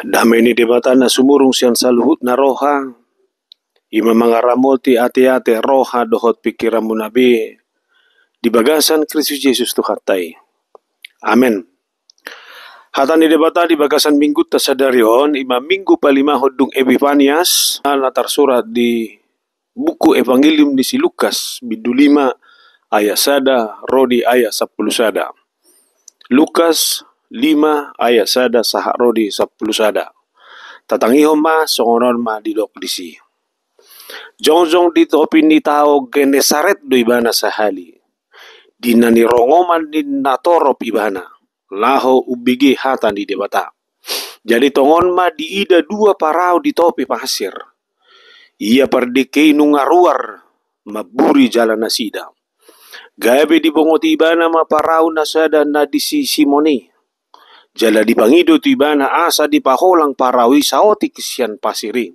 Damai ni debata na sumurung sian saluhut na roha. Ima mangaramoti ate-ate roha dohot pikiramu nabi. Di bagasan Kristus Yesus tu hatai. Amen. Hatan ni debata di bagasan minggu tasadarion. Ima minggu palima hodung Epifanias. Latar surat di buku Evangelium di si Lukas. Bidu 5 ayat sada. Rodi ayat 10 sada. Lukas 5 ayat sada sahak rodi 10 sada. Tatangihon ma songonon ma didok disi. Jongjong dito opini tao Genesaret do ibana sahali. Dinani rongoman din natorop ibana. Laho ubigi hatan di debata. Jadi tongon ma di ida dua parau di topi pasir. Ia perdikei nungaruar maburi jalan nasida. Gabe di bongoti ibana ma parau nasada na disi Simoni. Jala di pangido tu ibana asa di paholang parawi saoti kisian pasiri.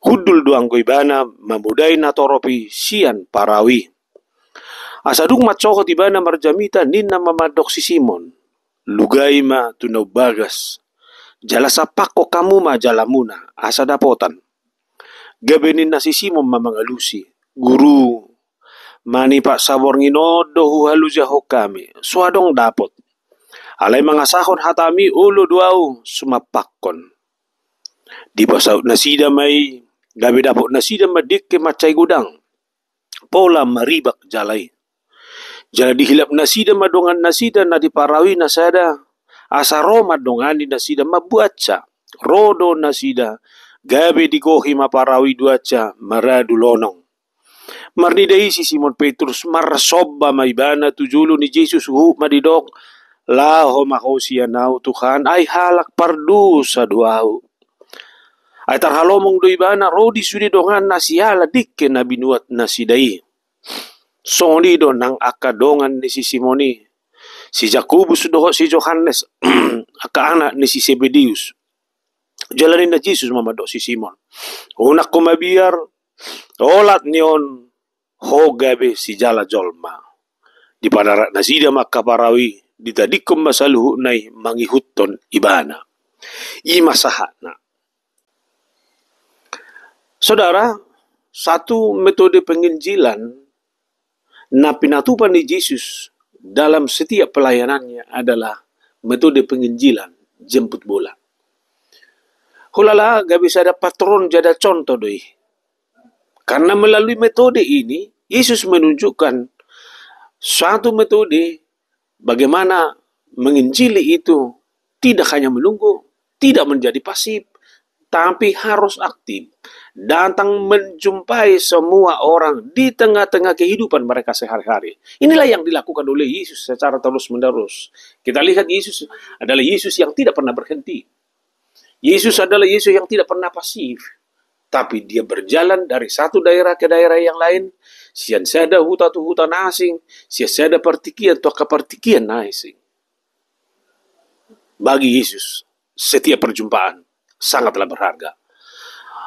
Hudul duang ko ibana mamudai natoropi sian parawi. Asadung matsohot ibana marjamita ninna mamadok si Simon. Lugay ma tunaw bagas. Jala sapako kamu ma jalamuna asa dapotan. Gabenin na si Simon mamangalusi. Guru, mani pak sabor nginodo huhaluja kami. Suadong dapot. Alay mga sahon hatami ulo duaw sumapakon. Di pasaut nasida may gabi dapot nasida madik ke macay gudang. Pola maribak jalay. Jala dihilap nasida madongan nasida na diparawi nasada. Asaro madongani nasida mabuatsa. Rodo nasida. Gabi digohi maparawi duatsa maradulonong. Marnidai si Simon Petrus marasobba maibana tujulo ni Jesus madidok. Laho makosia nau Tuhan ay halak pardu sa duau. Ay tarhalomong do ibana rodi sudi dongan nasiala dikke na binuat nasidai. Songoni do nang akadongan ni si Simoni. Si Jakobus doho si Johannes aka anak ni si Sebedius. Jalanin na Jesus mamado si Simon. Unak kumabiar olat niyon hogabe si jala jolma. Di padarat nasida makaparawi. Ditadikom masaluhu nai mangihuton ibana. Imasahat na. Saudara, satu metode penginjilan na pinatupan ni Yesus dalam setiap pelayanannya adalah metode penginjilan jemput bola. Hulala gak bisa ada patron jada contoh doi. Karena melalui metode ini Yesus menunjukkan suatu metode bagaimana menginjili itu tidak hanya menunggu, tidak menjadi pasif, tapi harus aktif. Datang menjumpai semua orang di tengah-tengah kehidupan mereka sehari-hari. Inilah yang dilakukan oleh Yesus secara terus-menerus. Kita lihat Yesus adalah Yesus yang tidak pernah berhenti. Yesus adalah Yesus yang tidak pernah pasif. Tapi dia berjalan dari satu daerah ke daerah yang lain. Sian sada hutan tu hutan asing. Sian sada partikian tu kepartikian asing. Bagi Yesus, setiap perjumpaan sangatlah berharga.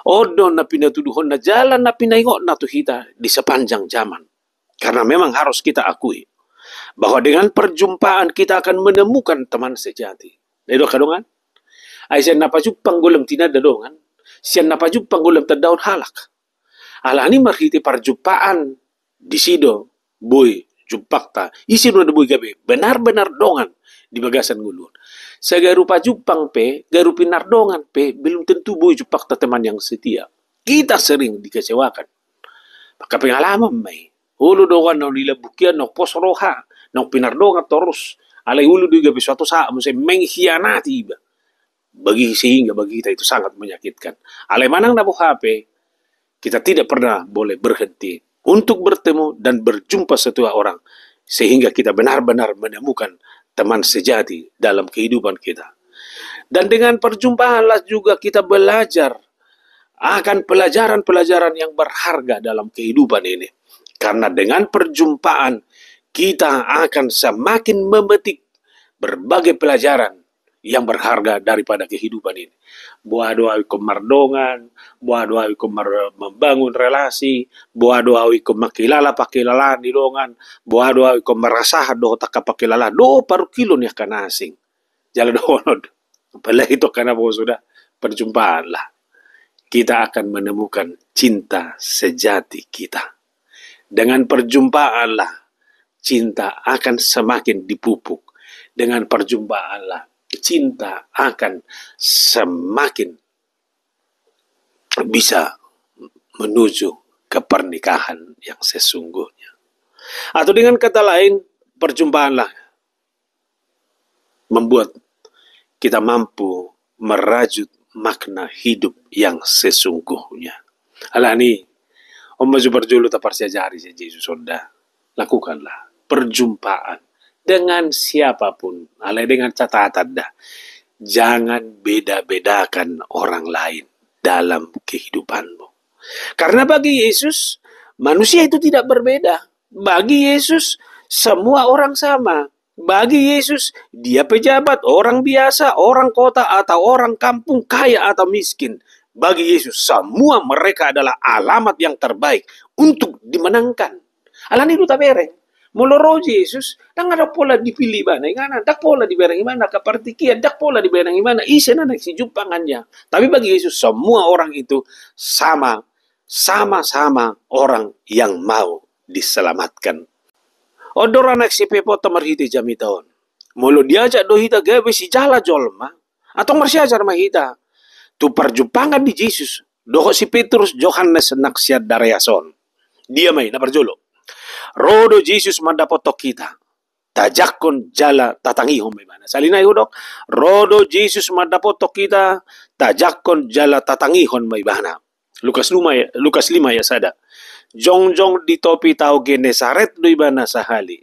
Odo na pinatuduhon na jalan na pinaingot na tu kita di sepanjang zaman. Karena memang harus kita akui bahwa dengan perjumpaan kita akan menemukan teman sejati. Itu kadongan. Ay siya napajupang gulam tinadadongan. Siya napajupang gulam tadaon halak. Alani marhiti parjumpaan di sido boy jumpakta isi no boy gabe benar-benar dongan di bagasan ngulun. Sa garupa jumpang pe garu pinardongan pe belum tentu boy jumpakta teman yang setia. Kita sering dikecewakan. Maka pengalaman may ulo dongan no nila bukian no pos roha no pinardongan terus alay ulo di gabe suatu saat mo say mengkhianati iba. Sehingga bagi kita itu sangat menyakitkan. Alay manang nabuh HP, kita tidak pernah boleh berhenti untuk bertemu dan berjumpa setiap orang. Sehingga kita benar-benar menemukan teman sejati dalam kehidupan kita. Dan dengan perjumpaanlah juga kita belajar akan pelajaran-pelajaran yang berharga dalam kehidupan ini. Karena dengan perjumpaan kita akan semakin memetik berbagai pelajaran yang berharga daripada kehidupan ini. Buah doa iku mardongan, buah doa iku membangun relasi, buah doa iku makilala pakilala di dongan, buah doa iku merasah do taka pakilala do paru kilo nih kana asing. Jala do. Pala itu kana po sudah. perjumpaanlah. Kita akan menemukan cinta sejati kita. Dengan perjumpaanlah, cinta akan semakin dipupuk. Dengan perjumpaanlah, cinta akan semakin bisa menuju ke pernikahan yang sesungguhnya. Atau dengan kata lain, perjumpaanlah membuat kita mampu merajut makna hidup yang sesungguhnya. Alani, om maju berjulu tak persiajari si Yesus Sonda. Lakukanlah perjumpaan dengan siapapun. Alai dengan catatan dah. Jangan beda-bedakan orang lain dalam kehidupanmu. Karena bagi Yesus, manusia itu tidak berbeda. Bagi Yesus, semua orang sama. Bagi Yesus, dia pejabat, orang biasa, orang kota, atau orang kampung, kaya atau miskin. Bagi Yesus, semua mereka adalah alamat yang terbaik untuk dimenangkan. Alan itu tak bereng. Molo Yesus, nang ada pola dipilih mana, ingana, dak pola dibereng mana, kapartikian, dak pola dibereng mana, isen anak si jumpangannya. Tapi bagi Yesus, semua orang itu sama-sama orang yang mau diselamatkan. Odor anak si Pepo tamarhiti jami taon. Molo diajak dohita gawe si jala jolma. Atau marsiajar mahita. Tu perjumpangan di Yesus. Doho si Petrus Johannes naksiat darayason. Dia may naparjolo. Rodo Yesus mandapotok kita. Tajakon jala tatangihon may mana. Salina dok. Rodo Yesus mandapotok kita. Tajakon jala tatangihon may mana. Lukas 5 ya sada. Jongjong di topi tau Genesaret do ibana sahali.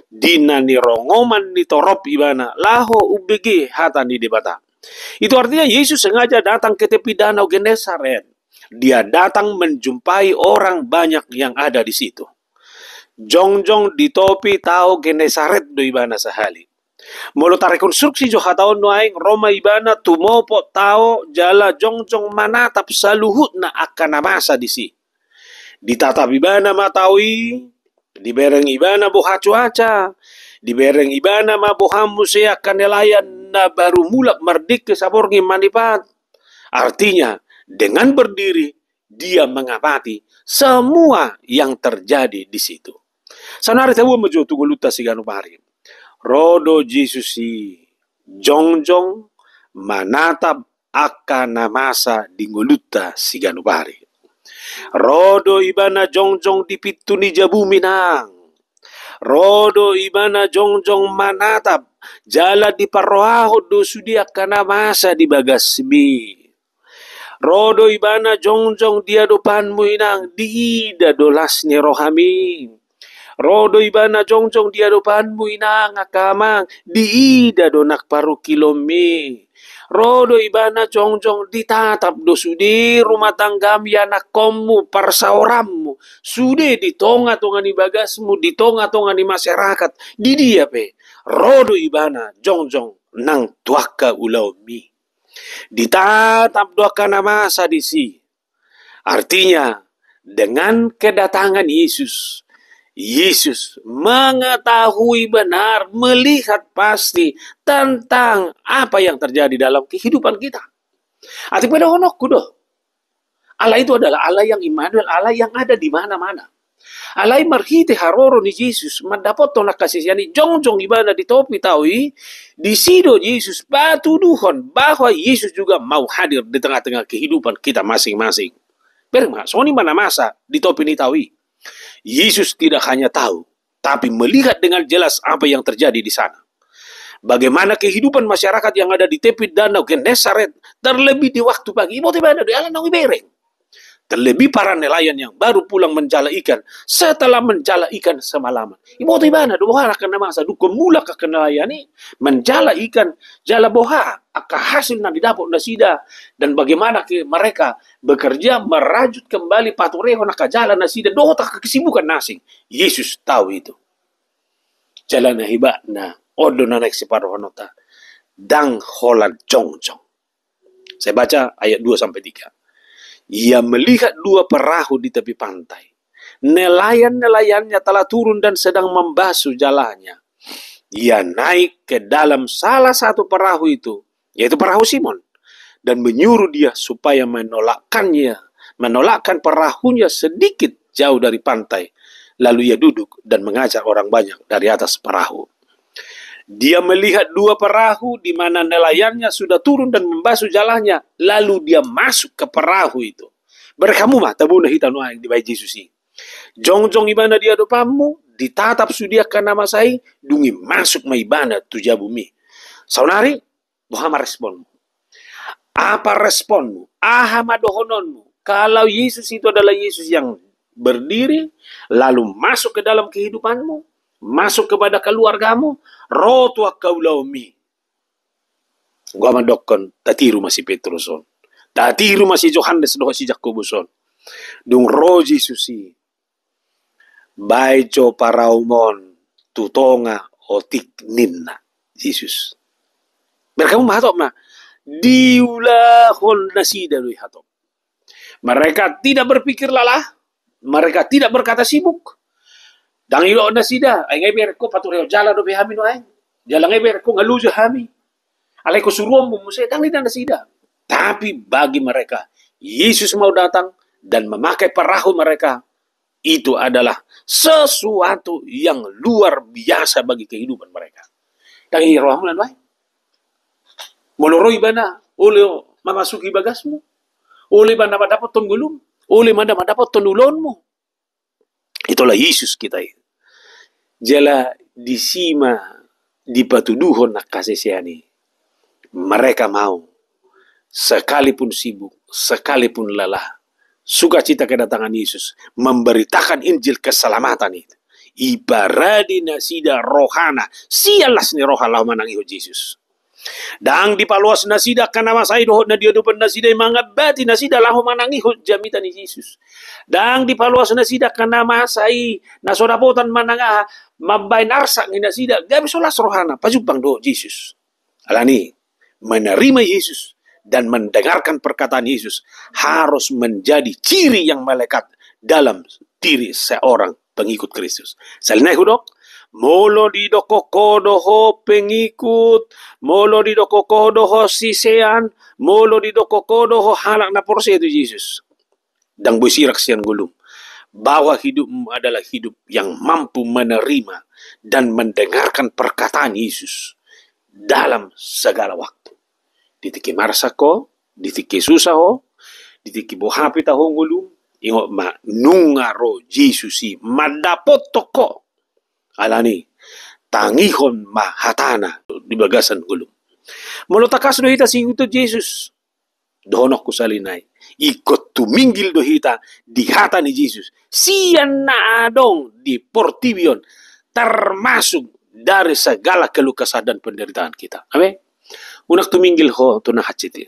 Dina ni rongoman ni torop ibana. Laho ubegi hata ni debata. Itu artinya Yesus sengaja datang ke tepi danau Genesaret. Dia datang menjumpai orang banyak yang ada di situ. Jongjong di topi tau Genesaret do ibana sahali. Molo ta rekonstruksi jo hataon no aing Roma ibana tumopo tao jala jongjong manatap saluhut na akan masa di si. Ditatap ibana matawi, dibereng ibana boha cuaca, dibereng ibana mabohamu seak kanelayan na baru mulak merdik ke saborngi manipat. Artinya, dengan berdiri, dia mengamati semua yang terjadi di situ. Sanari tahu mejo tuguluta siganu pari. Rodo Jesusi jongjong manatap akan masa dinguluta siganu pari. Rodo ibana jongjong di pitu ni jabu minang. Rodo ibana jongjong manatap jala di parroaho do sudia kana masa di bagasbi. Rodo ibana jongjong dia dopanmu inang diida dolas ni rohami. Rodo ibana jongjong dia dopanmu inang akamang diida donak paru kilomi. Rodo ibana jongjong ditatap do sudi rumah tanggam ya anak komu parsaorammu. Sude di tonga-tonga ni bagasmu, di tonga-tonga ni masyarakat. Di dia pe. Rodo ibana jongjong nang tuaka ulau mi. Ditatap doa masa di si. Artinya dengan kedatangan Yesus, Yesus mengetahui benar, melihat pasti tentang apa yang terjadi dalam kehidupan kita. Ati pada honok kudo. Allah itu adalah Allah yang Immanuel, Allah yang ada di mana-mana. Allah marhite haroro ni Yesus mendapat tolak kasih yani jongjong ibana di topi taui di sido Yesus patuduhon bahwa Yesus juga mau hadir di tengah-tengah kehidupan kita masing-masing. Berma, soni mana masa di topi ni taui. Yesus tidak hanya tahu, tapi melihat dengan jelas apa yang terjadi di sana. Bagaimana kehidupan masyarakat yang ada di tepi danau Genesaret, terlebih di waktu pagi. Ibu tiba ada di alam nong bereng. Terlebih para nelayan yang baru pulang menjala ikan setelah menjala ikan semalaman. Ibu tiba ada boha akan masa duko mula ke nelayan ini menjala ikan jala boha akan hasil na didapat nasida dan bagaimana mereka bekerja merajut kembali patureho na kajala nasida doho tak kesibukan nasing. Yesus tahu itu. Jalan na hiba na odo na naik siparohonota dang holad jongjong. Saya baca ayat 2-3. Ia melihat 2 perahu di tepi pantai. Nelayan-nelayannya telah turun dan sedang membasuh jalannya. Ia naik ke dalam salah satu perahu itu, yaitu perahu Simon. dan menyuruh dia supaya menolakkan perahunya sedikit jauh dari pantai. Lalu ia duduk dan mengajak orang banyak dari atas perahu. Dia melihat dua perahu di mana nelayannya sudah turun dan membasuh jalannya. Lalu dia masuk ke perahu itu. Berkamu mah tabuna hitam di bayi Yesus ini. Jong-jong ibana dia dopamu, ditatap sudia kana masai, dungi masuk ma ibana tuja bumi. Saunari, bohama responmu. Apa responmu? Ahama dohononmu. Kalau Yesus itu adalah Yesus yang berdiri, lalu masuk ke dalam kehidupanmu, masuk kepada keluargamu, rotua kaulaumi. Gua mandokon, tatiru masih Petruson. Tatiru masih Yohanes doho si Jakobuson. Dung roh Yesusi. Baijo paraumon tutonga otik ninna Yesus. Mereka mahatok mah diulahon nasida lui hatok. Mereka tidak berpikir lalah, mereka tidak berkata sibuk. Dang ilo nasida, ay ngay ber ko patureo jala do behami no ay. Jala ngay ber ko ngalujo hami. Alay ko suruom mo musay dang ina nasida. Tapi bagi mereka, Yesus mau datang dan memakai perahu mereka. Itu adalah sesuatu yang luar biasa bagi kehidupan mereka. Dan ini roh mulan baik. Moloroi bana, oleh memasuki bagasmu. Oleh mana dapat ton gulum. Oleh mana dapat ton ulonmu. Itulah Yesus kita. Jala disima di patuduhon nak kasihani. Mereka mau. Sekalipun sibuk, sekalipun lelah. Sukacita kedatangan Yesus memberitakan Injil keselamatan itu. Ibaradi nasida rohana, sialas ni roh Allah manangiho Yesus. Dang dipaluas nasida kana masai dohot na dia dupan nasida mangabati nasida lahu manangiho jamitan ni Yesus. Dang dipaluas nasida kana masai nasodapotan mananga mambay narsa ni nasida gabi solas rohana pajupang do Yesus. Alani menerima Yesus dan mendengarkan perkataan Yesus harus menjadi ciri yang melekat dalam diri seorang pengikut Kristus. Salinay hudok, molo di dokokodoho pengikut, molo di dokokodoho sisean, molo di dokokodoho halak na porsi itu Yesus. Dan busirak siang gulung, bahwa hidupmu adalah hidup yang mampu menerima dan mendengarkan perkataan Yesus dalam segala waktu. Ditiki marsako, ditiki susaho, ditiki bohapi tahong gulung, ingo ma nungaro Jesusi madapot toko. Alani tangihon mahatana di bagasan gulung. Molotakas do hita singuto Jesus. Donok ko salinay. Ikot tuminggil do hita di hata ni Jesus. Siyan na adong di portibion termasuk dari segala kelukasan dan penderitaan kita. Amin. Unak tuminggil ho to na hachiti.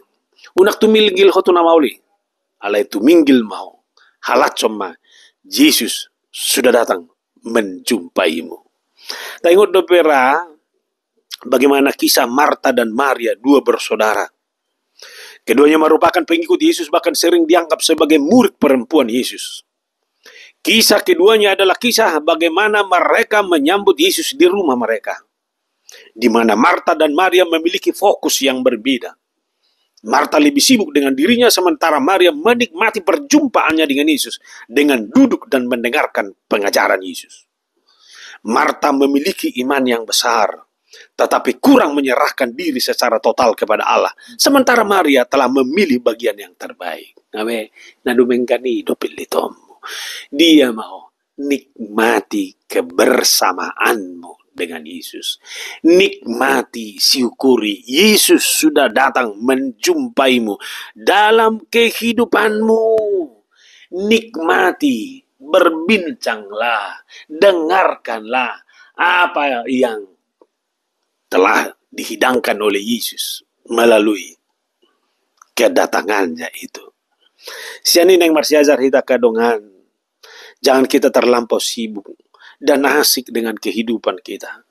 Unak tuminggil ho to na mauli. Alay tuminggil mau. Halatsom ma. Yesus sudah datang menjumpaimu. Tengok do pera bagaimana kisah Marta dan Maria, dua bersaudara. Keduanya merupakan pengikut Yesus, bahkan sering dianggap sebagai murid perempuan Yesus. Kisah keduanya adalah kisah bagaimana mereka menyambut Yesus di rumah mereka. Di mana Marta dan Maria memiliki fokus yang berbeda. Marta lebih sibuk dengan dirinya, sementara Maria menikmati perjumpaannya dengan Yesus dengan duduk dan mendengarkan pengajaran Yesus. Marta memiliki iman yang besar, tetapi kurang menyerahkan diri secara total kepada Allah. Sementara Maria telah memilih bagian yang terbaik. Amin. Nadumengkani dopilitomu. Dia mau nikmati kebersamaanmu dengan Yesus. Nikmati, syukuri. Yesus sudah datang menjumpaimu dalam kehidupanmu. Nikmati, berbincanglah, dengarkanlah apa yang telah dihidangkan oleh Yesus melalui kedatangannya itu. Siani neng marsiajar hita kadongan. Jangan kita terlampau sibuk dan asik dengan kehidupan kita.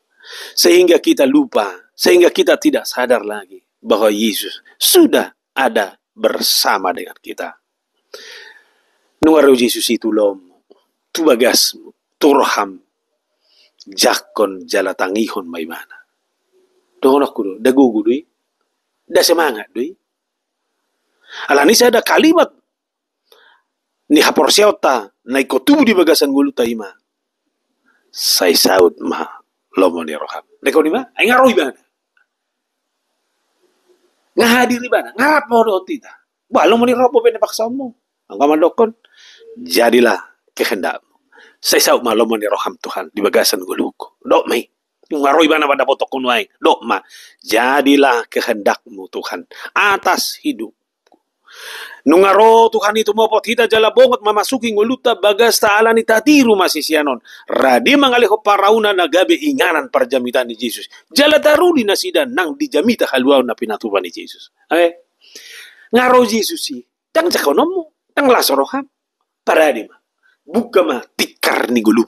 Sehingga kita lupa, sehingga kita tidak sadar lagi bahwa Yesus sudah ada bersama dengan kita. Nungaro Yesus itu lomo, tu bagasmu, turham, jakon jalatangihon maimana. Dohonak kudo, dagugu dui, da semangat dui. Alani saya ada kalimat ni haporsiota na ikotubu di bagasan guluta ima. Say saud ma lomo ni roham. Neko ni ma ay ngaroy ba? Nga hadir ba? Ngarap mo ro tita. Balong mo ni robo pinapaksa mo. Ang kamadokon, jadilah kehendakmu. Say saud ma lomo ni roham Tuhan di bagasan guluko. Dok may. Yung ngaroy ba na pada potok kunway? Dok ma. Jadilah kehendakmu Tuhan atas hidup. Nung aro Tuhan itu mopot hita jala bongot mamasuking uluta bagas taala ni tatiru masisianon. Radi mangaleho parauna na gabe inganan parjamitan ni Jesus. Jala taruli na sida nang dijamita haluaw na pinatuban ni Jesus. Ngaro Jesus si. Tang jakonom mo. Tang lasoroham. Paradi ma. Buka ma tikar ni gulum.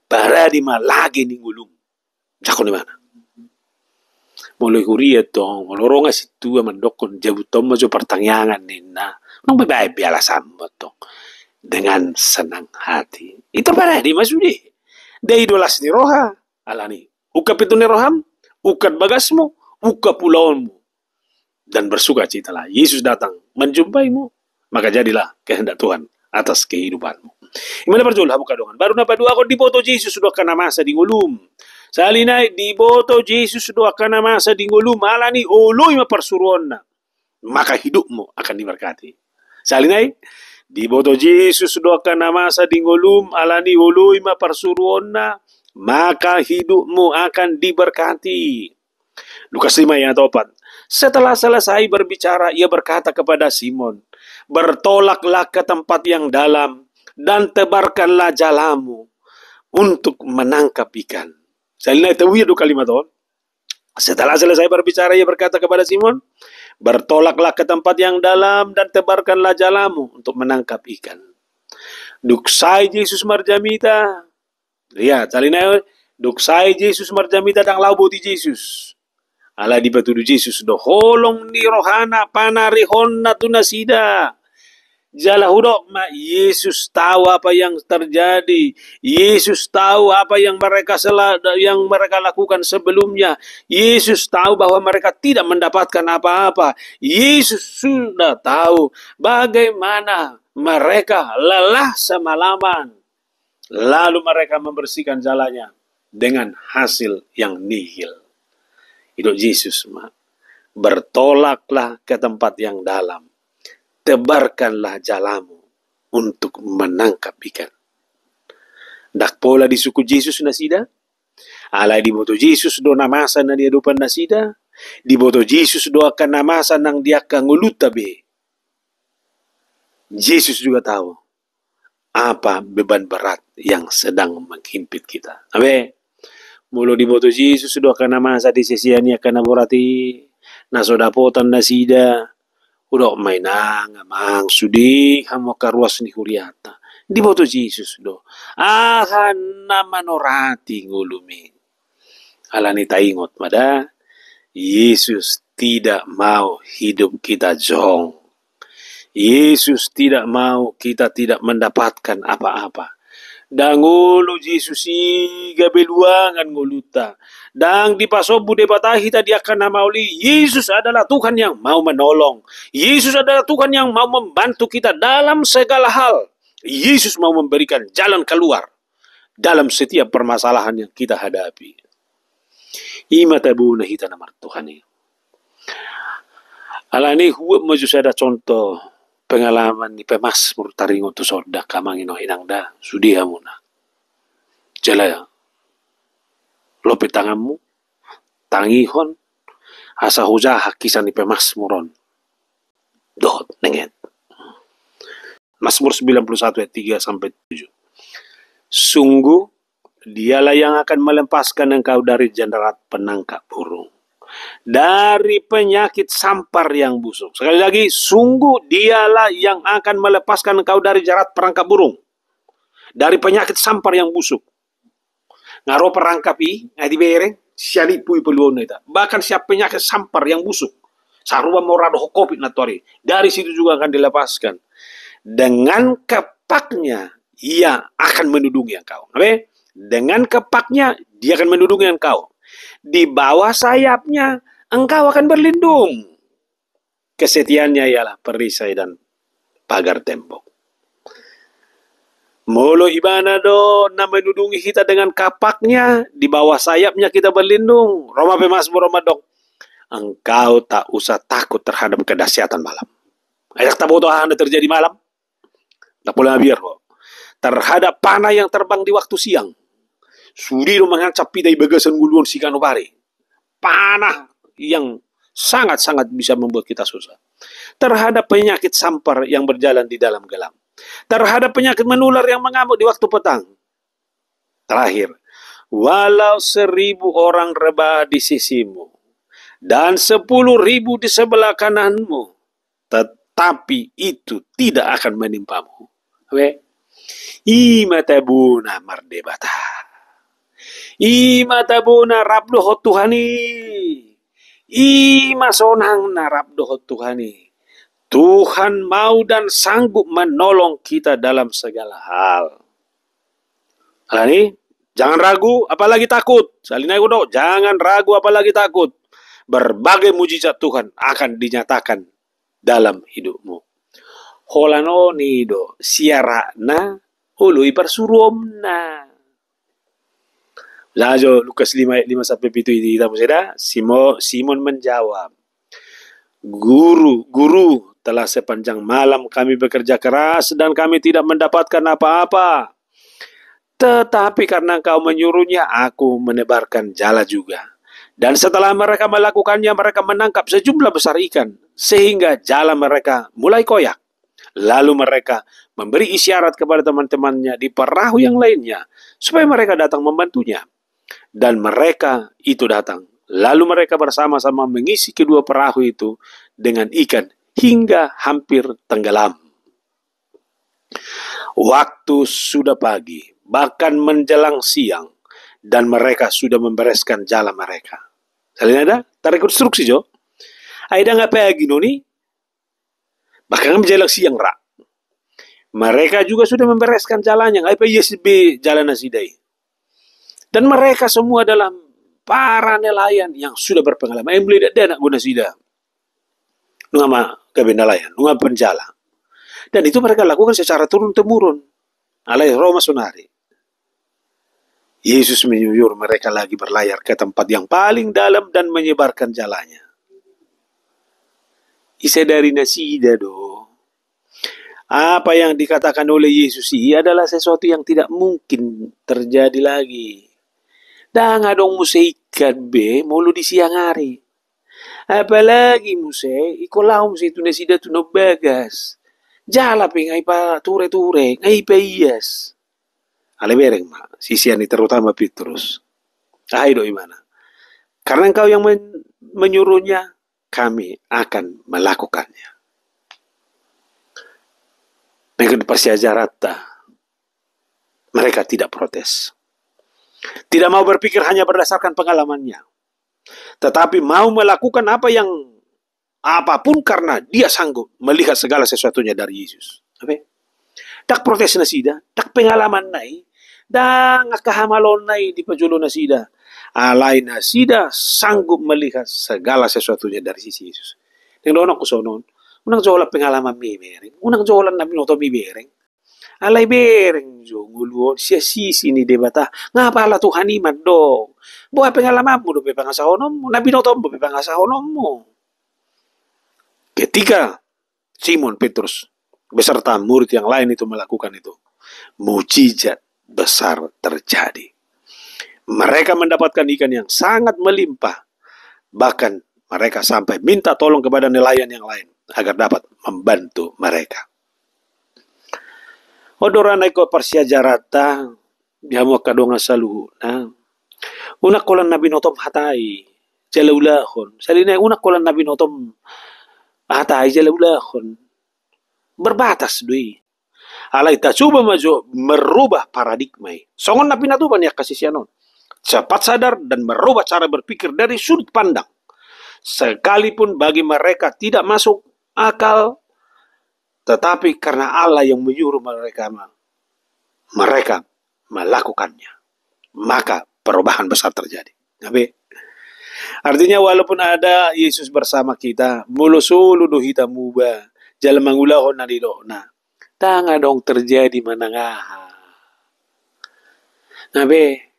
Paradi ma lagi ni gulum. Jakon ni mana? Mulai kuriya tong, malorong si tua mandokon jabutom majo pertangyangan nina. Nung babae biala sambot tong dengan senang hati. Itu pada di masudi. Dari idolas ni roha alani. Ukap itu ni roham, ukat bagasmu, uka pulauanmu. Dan bersuka citalah. Yesus datang menjumpaimu. Maka jadilah kehendak Tuhan atas kehidupanmu. Imana berjual buka dongan. Baru napa dua kau diboto Yesus sudah kena masa di ngulum. Salinay diboto Jesus doa kana masa di ngulu malani uluy mapersuruan na. Maka hidupmu akan diberkati. Salinay diboto Jesus doa kana masa di ngulu malani uluy mapersuruan na. Maka hidupmu akan diberkati. Lukas 5 ayat 4. Setelah selesai berbicara, ia berkata kepada Simon, bertolaklah ke tempat yang dalam dan tebarkanlah jalamu untuk menangkap ikan. Salina tawid kalimat on. Setelah selesai berbicara, ia berkata kepada Simon, bertolaklah ke tempat yang dalam dan tebarkanlah jalamu untuk menangkap ikan. Duksai Yesus marjamita. Lihat, salina duksai Yesus marjamita dang laubo ti Jesus. Ala di patudu Jesus do holong ni rohana panarihon na tunasida. Jala hudok ma Yesus tahu apa yang terjadi. Yesus tahu apa yang mereka lakukan sebelumnya. Yesus tahu bahwa mereka tidak mendapatkan apa-apa. Yesus sudah tahu bagaimana mereka lelah semalaman. Lalu mereka membersihkan jalannya dengan hasil yang nihil. Itu Yesus ma. Bertolaklah ke tempat yang dalam. Tebarkanlah jalamu untuk menangkap ikan. Dak pola di suku Yesus nasida. Alai di boto Yesus do namasa na dia dupan nasida. Di boto Yesus do akan namasa nang dia kanguluta be. Yesus juga tahu apa beban berat yang sedang menghimpit kita. Abe. Mulu di boto Yesus do akan namasa di sesianya akan naborati. Nasodapotan nasida. Udah mainang, amang, sudi, hamo karuas ni huriata. Di boto Jesus do. Ahan na manorati ngulumi. Alani taingot mada. Yesus tidak mau hidup kita jong. Yesus tidak mau kita tidak mendapatkan apa-apa. Dangulu Yesus gabeluangan nguluta. Dang di pasobu debatahi tadi akan namauli. Yesus adalah Tuhan yang mau menolong. Yesus adalah Tuhan yang mau membantu kita dalam segala hal. Yesus mau memberikan jalan keluar dalam setiap permasalahan yang kita hadapi. Ima tabu na hita namar Tuhan ini. Alani huwag mo ada contoh pengalaman ni pemasmur taringo tu sorda kamangino hinangda sudiha muna. Jala lopet tanganmu, tangihon, asa hujah hakisan ni pemasmuron. Dohot nenget. Mazmur 91 ayat 3 sampai 7. Sungguh dialah yang akan melepaskan engkau dari jerat penangkap burung, dari penyakit sampar yang busuk. Sekali lagi, sungguh dialah yang akan melepaskan engkau dari jerat perangkap burung, dari penyakit sampar yang busuk. Ngaro perangkapi, ngadi bereng, siali pui peluon itu. Bahkan siap penyakit sampar yang busuk. Sarua morado COVID natori. Dari situ juga akan dilepaskan. Dengan kepaknya, ia akan menudungi engkau. Oke? Dengan kepaknya, dia akan menudungi engkau. Di bawah sayapnya, engkau akan berlindung. kesetiaannya ialah perisai dan pagar tembok. Molo ibana do na menudungi kita dengan kapaknya, di bawah sayapnya kita berlindung. Roma Pemasmur Roma dok. Engkau tak usah takut terhadap kedahsyatan malam. Ayak tak bodoh anda terjadi malam. Tak boleh biar kok. Terhadap panah yang terbang di waktu siang. Sudiro mengancap pidai bagasan guluan si kanopari. Panah yang sangat-sangat bisa membuat kita susah. Terhadap penyakit sampar yang berjalan di dalam gelap. Terhadap penyakit menular yang mengamuk di waktu petang. Terakhir, walau 1.000 orang rebah di sisimu dan 10.000 di sebelah kananmu, tetapi itu tidak akan menimpamu. Ima tabuna mardebata. Ima tabuna rabdohot Tuhani. Ima sonang na rabdohot Tuhani. Tuhan mau dan sanggup menolong kita dalam segala hal. Alani, jangan ragu, apalagi takut. Salina kudo, jangan ragu, apalagi takut. Berbagai mujizat Tuhan akan dinyatakan dalam hidupmu. Holano nido siara na ului persuruomna. Lajo Lukas 5 sampai 7 kita musida. Simon menjawab, Guru, telah sepanjang malam kami bekerja keras dan kami tidak mendapatkan apa-apa. Tetapi karena engkau menyuruhnya, aku menebarkan jala juga. Dan setelah mereka melakukannya, mereka menangkap sejumlah besar ikan, sehingga jala mereka mulai koyak. Lalu mereka memberi isyarat kepada teman-temannya di perahu yang lainnya, supaya mereka datang membantunya. Dan mereka itu datang. Lalu mereka bersama-sama mengisi kedua perahu itu dengan ikan hingga hampir tenggelam. Waktu sudah pagi, bahkan menjelang siang, dan mereka sudah membereskan jala mereka. Kalian ada? Tarik konstruksi, Jo. Ada nggak pagi nih? Bahkan menjelang siang, Ra. Mereka juga sudah membereskan jalannya. Apa YSB jalan nasidai. Dan mereka semua dalam para nelayan yang sudah berpengalaman. Yang beli dia nak guna sida. Nungama nelayan, nungama penjala. Dan itu mereka lakukan secara turun-temurun. Alai Roma Sonari. Yesus menyuruh mereka lagi berlayar ke tempat yang paling dalam dan menyebarkan jalannya. Isa dari nasida do. Apa yang dikatakan oleh Yesus ini adalah sesuatu yang tidak mungkin terjadi lagi. Dan adong musik ikan be mulu di siang hari. Apalagi musik ikolau musik itu nasida tu no bagas. Jala pe ngai pa ture-ture, ngai pa iyas. Alebereng ma, sisian terutama Petrus. Do imana. Karena engkau yang menyuruhnya, kami akan melakukannya. Dengan persiajarata, mereka tidak protes. Tidak mau berpikir hanya berdasarkan pengalamannya. Tetapi mau melakukan apapun karena dia sanggup melihat segala sesuatunya dari Yesus. Tak protes nasida, tak pengalaman nai, dan kahamalon nai di pajulo nasida. Alai nasida sanggup melihat segala sesuatunya dari sisi Yesus. Yang dono kusonon, unang jola pengalaman mi bereng, unang jola nabi noto mi bereng. Alay bereng jo nguluo siya sisi ni debata ngapa ala Tuhan iman dong buah pengalaman mo do pe pangasahonom mo nabinotom mo pe pangasahonom mo. Ketika Simon Petrus beserta murid yang lain itu melakukan itu, mujizat besar terjadi. Mereka mendapatkan ikan yang sangat melimpah, bahkan mereka sampai minta tolong kepada nelayan yang lain agar dapat membantu mereka. Odora naiko persiajarata jamu kadonga saluhu na unak kolan nabi notom hatai jalaulahon salina unak kolan nabi notom hatai jalaulahon berbatas dui alai ta coba maju merubah paradigma songon nabi natuban ya kasih sianon cepat sadar dan merubah cara berpikir dari sudut pandang sekalipun bagi mereka tidak masuk akal. Tetapi karena Allah yang menyuruh mereka melakukannya. Maka perubahan besar terjadi. Artinya walaupun ada Yesus bersama kita, mulu sulu do hita muba, jalan mangulahon na didona. Tanga dong terjadi manangaha. Nabe,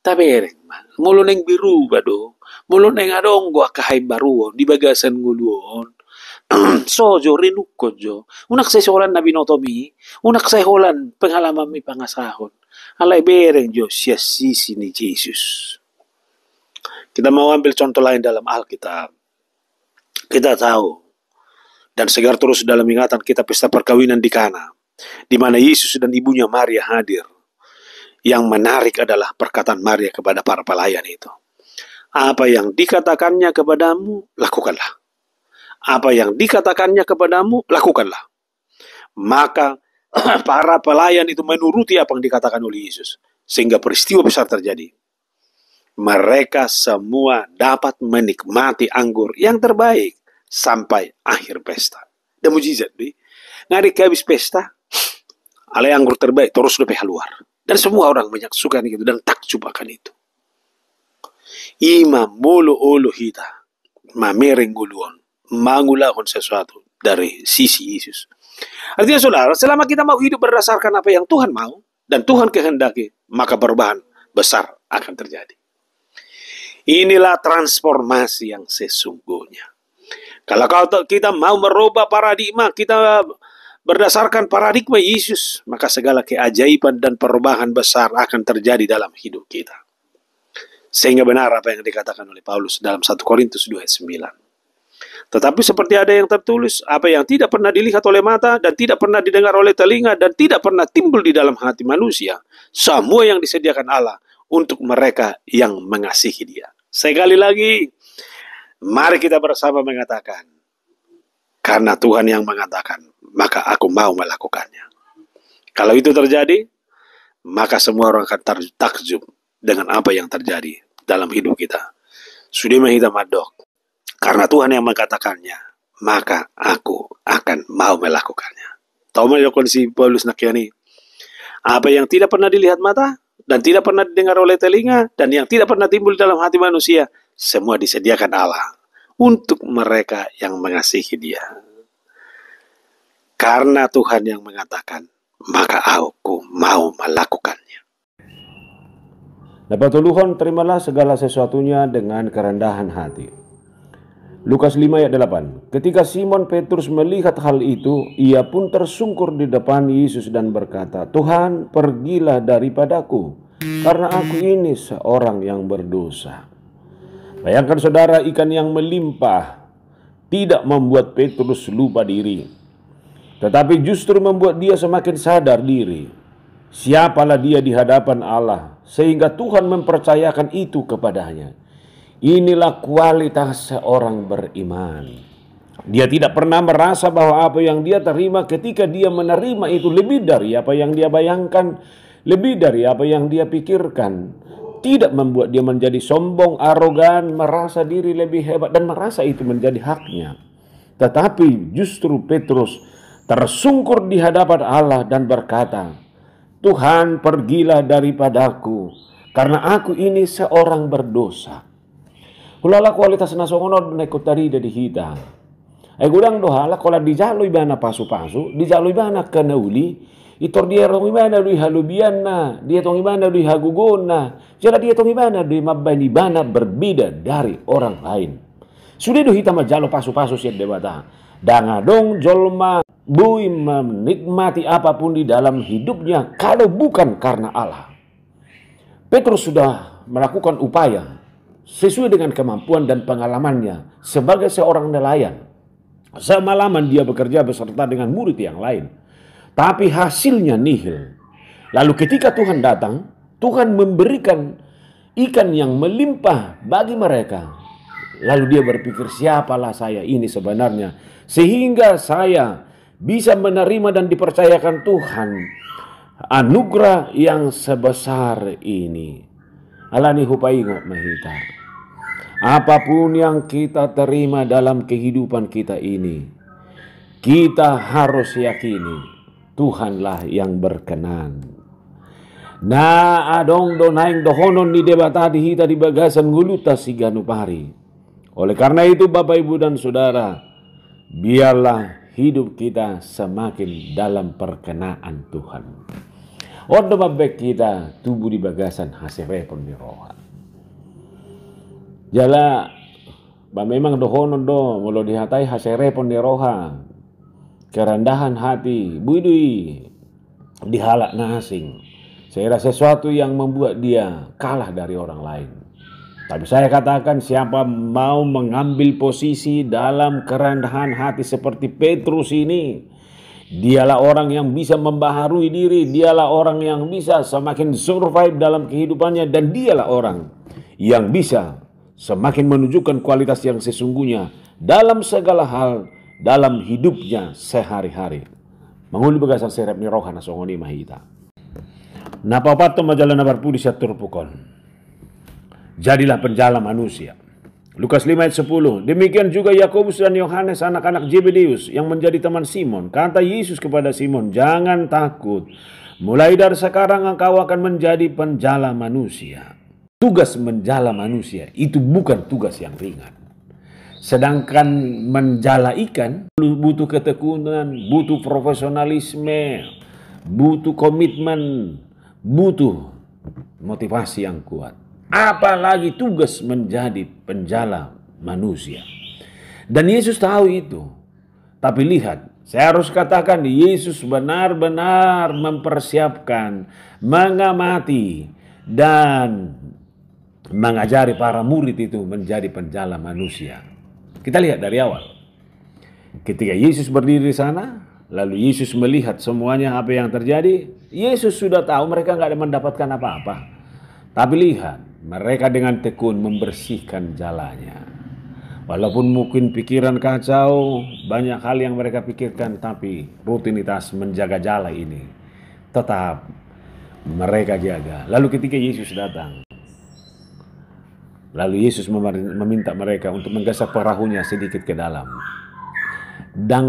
tabereng man. Mulu neng biru do. Mulu neng adong gua kahay baruon, di bagasan nguluon. Sojo, rinukko jo. Unak sa holan na binotomi, unak sa holan pengalaman mi pangasahon. Alay bereng jo, siya sisi ni Jesus. Kita mau ambil contoh lain dalam Alkitab. Kita tahu dan segar terus dalam ingatan kita pesta perkawinan di Kana, di mana Yesus dan ibunya Maria hadir. Yang menarik adalah perkataan Maria kepada para pelayan itu. Apa yang dikatakannya kepadamu, lakukanlah. Apa yang dikatakannya kepadamu, lakukanlah. Maka para pelayan itu menuruti apa yang dikatakan oleh Yesus. Sehingga peristiwa besar terjadi. Mereka semua dapat menikmati anggur yang terbaik sampai akhir pesta. Dan mujizat deh. Ngarik habis pesta, alay anggur terbaik terus lebih keluar. Dan semua orang menyaksikan itu dan takjub akan itu. Ima mulu ulu hita, mamering guluon, mangulahon sesuatu dari sisi Yesus. Artinya saudara, selama kita mau hidup berdasarkan apa yang Tuhan mau dan Tuhan kehendaki, maka perubahan besar akan terjadi. Inilah transformasi yang sesungguhnya. Kalau kita mau merubah paradigma, kita berdasarkan paradigma Yesus, maka segala keajaiban dan perubahan besar akan terjadi dalam hidup kita. Sehingga benar apa yang dikatakan oleh Paulus dalam 1 Korintus 2:9. Tetapi seperti ada yang tertulis, apa yang tidak pernah dilihat oleh mata dan tidak pernah didengar oleh telinga dan tidak pernah timbul di dalam hati manusia, semua yang disediakan Allah untuk mereka yang mengasihi Dia. Sekali lagi, mari kita bersama mengatakan, karena Tuhan yang mengatakan, maka aku mau melakukannya. Kalau itu terjadi, maka semua orang akan takjub dengan apa yang terjadi dalam hidup kita. Sudah kita madok. Karena Tuhan yang mengatakannya, maka aku akan mau melakukannya. Tahu melakukan si Paulus nakyani. Apa yang tidak pernah dilihat mata, dan tidak pernah didengar oleh telinga, dan yang tidak pernah timbul dalam hati manusia, semua disediakan Allah untuk mereka yang mengasihi Dia. Karena Tuhan yang mengatakan, maka aku mau melakukannya. Dapat Tuhan, terimalah segala sesuatunya dengan kerendahan hati. Lukas 5:8. Ketika Simon Petrus melihat hal itu, ia pun tersungkur di depan Yesus dan berkata, Tuhan, pergilah daripadaku, karena aku ini seorang yang berdosa. Bayangkan saudara, ikan yang melimpah tidak membuat Petrus lupa diri, tetapi justru membuat dia semakin sadar diri. Siapalah dia di hadapan Allah, sehingga Tuhan mempercayakan itu kepadanya. Inilah kualitas seorang beriman. Dia tidak pernah merasa bahwa apa yang dia terima ketika dia menerima itu lebih dari apa yang dia bayangkan, lebih dari apa yang dia pikirkan. Tidak membuat dia menjadi sombong, arogan, merasa diri lebih hebat dan merasa itu menjadi haknya. Tetapi justru Petrus tersungkur di hadapan Allah dan berkata, Tuhan, pergilah daripadaku, karena aku ini seorang berdosa. Hulala kualitas nasongono nekot tari dari hita. Gudang dohala kola dijalo ibana pasu-pasu, dijalo ibana kanauli, itor dia tong ibana dui halubiana, dia tong ibana dui hagugona, jala dia tong ibana dui mabani ibana berbeda dari orang lain. Sudah do hita majalo pasu-pasu siat debata. Dangadong jolma bui menikmati apapun di dalam hidupnya kalau bukan karena Allah. Petrus sudah melakukan upaya sesuai dengan kemampuan dan pengalamannya sebagai seorang nelayan. Semalaman dia bekerja beserta dengan murid yang lain, tapi hasilnya nihil. Lalu ketika Tuhan datang, Tuhan memberikan ikan yang melimpah bagi mereka. Lalu dia berpikir, siapalah saya ini sebenarnya sehingga saya bisa menerima dan dipercayakan Tuhan anugerah yang sebesar ini. Alani hupaingo mahita. Apapun yang kita terima dalam kehidupan kita ini, kita harus yakini Tuhanlah yang berkenan. Na adong do naing dohonon ni debata di hita di bagasan ngulutas si ganupari. Oleh karena itu Bapak Ibu dan Saudara, biarlah hidup kita semakin dalam perkenaan Tuhan. Odo mabek kita tubuh di bagasan hasirepon di roha. Jala memang dohonon do mulo dihatai hasirepon di roha. Kerendahan hati budui dihalak na asing. Saya rasa sesuatu yang membuat dia kalah dari orang lain. Tapi saya katakan siapa mau mengambil posisi dalam kerendahan hati seperti Petrus ini, dialah orang yang bisa membaharui diri, dialah orang yang bisa semakin survive dalam kehidupannya, dan dialah orang yang bisa semakin menunjukkan kualitas yang sesungguhnya dalam segala hal dalam hidupnya sehari-hari. Manguli bagasan serep ni rohana songoni mahita. Napapato majalah nabarpudi sa turpukon. Jadilah penjala manusia. Lukas 5 ayat 10. Demikian juga Yakobus dan Yohanes anak-anak Zebedeus yang menjadi teman Simon. Kata Yesus kepada Simon, jangan takut. Mulai dari sekarang engkau akan menjadi penjala manusia. Tugas menjala manusia itu bukan tugas yang ringan. Sedangkan menjala ikan butuh ketekunan, butuh profesionalisme, butuh komitmen, butuh motivasi yang kuat. Apalagi tugas menjadi penjala manusia. Dan Yesus tahu itu. Tapi lihat, saya harus katakan Yesus benar-benar mempersiapkan, mengamati, dan mengajari para murid itu menjadi penjala manusia. Kita lihat dari awal. Ketika Yesus berdiri di sana, lalu Yesus melihat semuanya apa yang terjadi. Yesus sudah tahu mereka nggak ada mendapatkan apa-apa. Tapi lihat, mereka dengan tekun membersihkan jalannya. Walaupun mungkin pikiran kacau, banyak hal yang mereka pikirkan, tapi rutinitas menjaga jala ini tetap mereka jaga. Lalu ketika Yesus datang, lalu Yesus meminta mereka untuk menggeser perahunya sedikit ke dalam. Dan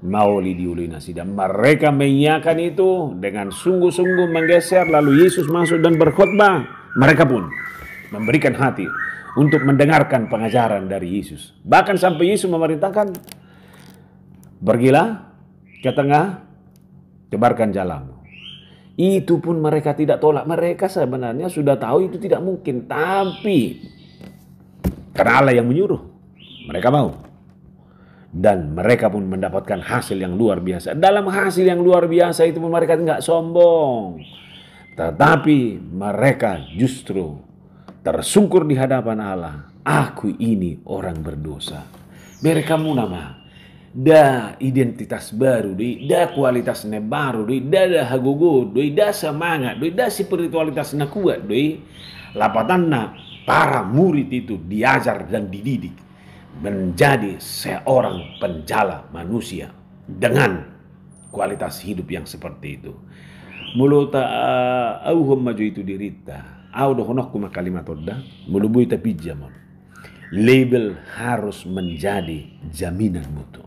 mauli diulinasi, dan mereka mengiyakan itu dengan sungguh-sungguh menggeser. Lalu Yesus masuk dan berkhotbah. Mereka pun memberikan hati untuk mendengarkan pengajaran dari Yesus. Bahkan sampai Yesus memerintahkan, pergilah ke tengah, tebarkan jalamu. Itu pun mereka tidak tolak. Mereka sebenarnya sudah tahu itu tidak mungkin, tapi karena Allah yang menyuruh, mereka mau. Dan mereka pun mendapatkan hasil yang luar biasa. Dalam hasil yang luar biasa itu mereka tidak sombong. Tetapi mereka justru tersungkur di hadapan Allah. Aku ini orang berdosa. Mereka nama. Da identitas baru. Da kualitasnya baru. Da hagogo. Da semangat. Da spiritualitasnya kuat. Lapatannya para murid itu diajar dan dididik menjadi seorang penjala manusia dengan kualitas hidup yang seperti itu. Mulut auhum maju itu dirita. Au dohonok kuma kalimat odda. Mulubui tapi jamon. Label harus menjadi jaminan mutu.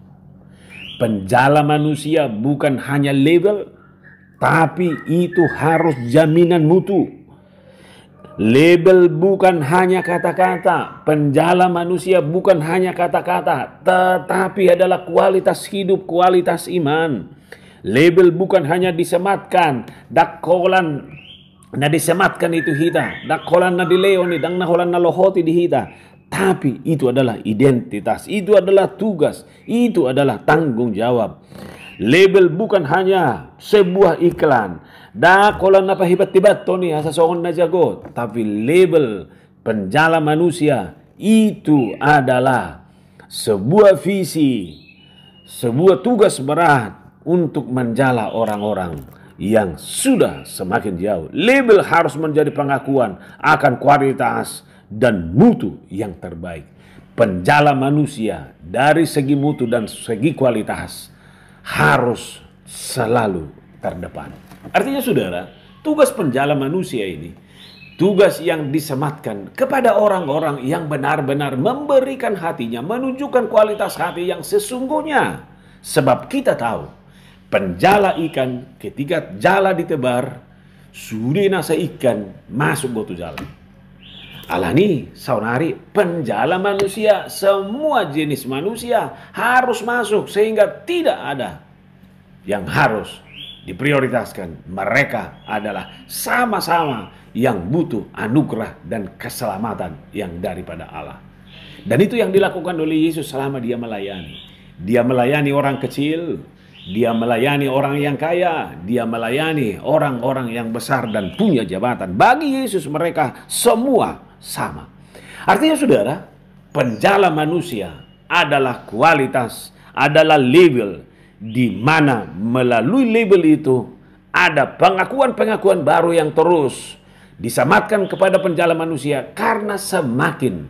Penjala manusia bukan hanya label, tapi itu harus jaminan mutu. Label bukan hanya kata-kata, penjala manusia bukan hanya kata-kata, tetapi adalah kualitas hidup, kualitas iman. Label bukan hanya disematkan, dakolan na disematkan itu hita, dakolan na dileoni, dang naholan na lohoti di hita. Tapi itu adalah identitas, itu adalah tugas, itu adalah tanggung jawab. Label bukan hanya sebuah iklan. Dakolan na pahibat-tibat to ni asa soon na jago. Tapi label penjala manusia itu adalah sebuah visi, sebuah tugas berat untuk menjala orang-orang yang sudah semakin jauh. Label harus menjadi pengakuan akan kualitas dan mutu yang terbaik. Penjala manusia dari segi mutu dan segi kualitas harus selalu terdepan. Artinya saudara, tugas penjala manusia ini tugas yang disematkan kepada orang-orang yang benar-benar memberikan hatinya, menunjukkan kualitas hati yang sesungguhnya. Sebab kita tahu, penjala ikan ketika jala ditebar, sudah nasa ikan masuk gotu jalan. Allah ni saunari penjala manusia, semua jenis manusia harus masuk sehingga tidak ada yang harus diprioritaskan. Mereka adalah sama-sama yang butuh anugerah dan keselamatan yang daripada Allah. Dan itu yang dilakukan oleh Yesus selama dia melayani. Dia melayani orang kecil, dia melayani orang yang kaya, dia melayani orang-orang yang besar dan punya jabatan. Bagi Yesus mereka semua sama. Artinya saudara, penjala manusia adalah kualitas, adalah label, di mana melalui label itu ada pengakuan-pengakuan baru yang terus disematkan kepada penjala manusia, karena semakin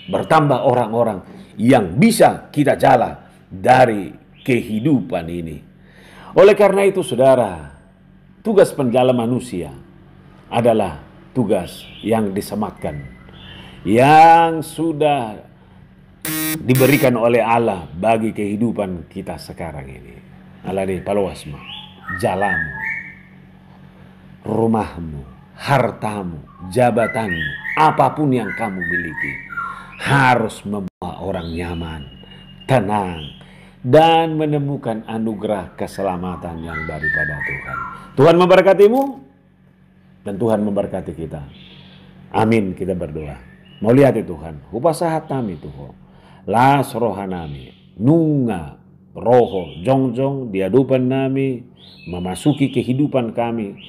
bertambah orang-orang yang bisa kita jala dari kehidupan ini. Oleh karena itu saudara, tugas penjala manusia adalah tugas yang disematkan, yang sudah diberikan oleh Allah bagi kehidupan kita sekarang ini. Allah di palawasma, jalamu, rumahmu, hartamu, jabatanmu, apapun yang kamu miliki harus membawa orang nyaman, tenang, dan menemukan anugerah keselamatan yang daripada Tuhan. Tuhan memberkatimu dan Tuhan memberkati kita. Amin, kita berdoa. Mau lihat Tuhan, hupasahat nami Tuhan, las rohanami, nunga roho jongjong diadupan nami, memasuki kehidupan kami.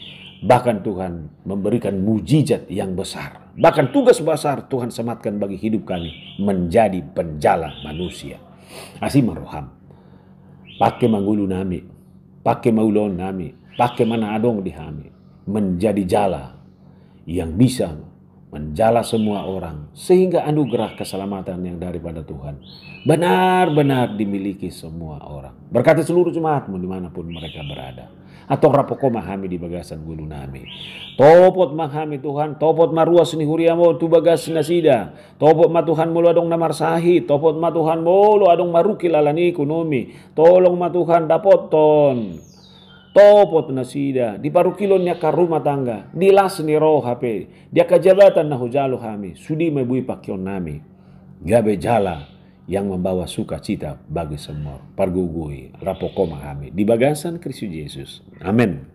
Bahkan Tuhan memberikan mujizat yang besar. Bahkan tugas besar Tuhan sematkan bagi hidup kami, menjadi penjala manusia. Asim roham, pakai manggulu nami, pakai maulon nami, pakai mana adong di kami, menjadi jala yang bisa menjala semua orang, sehingga anugerah keselamatan yang daripada Tuhan benar-benar dimiliki semua orang. Berkati seluruh jemaatmu dimanapun mereka berada. Atau rapoko mahami di bagasan gulu nami. Topot mahami Tuhan, topot maruas ni huriamo tu bagas nasida. Topot ma Tuhan mulu adong namar sahi, topot ma Tuhan mulu adong maruki lalani kunomi. Tolong ma Tuhan dapot ton. Topot nasida, di parukilon niya ka rumah tangga, di las ni roh hape, dia kajabatan na hujalo kami, sudi mebui pakyon nami, gabe jala yang membawa sukacita bagi semua, pargugui, rapokoma kami, di bagasan Kristus Yesus. Amin.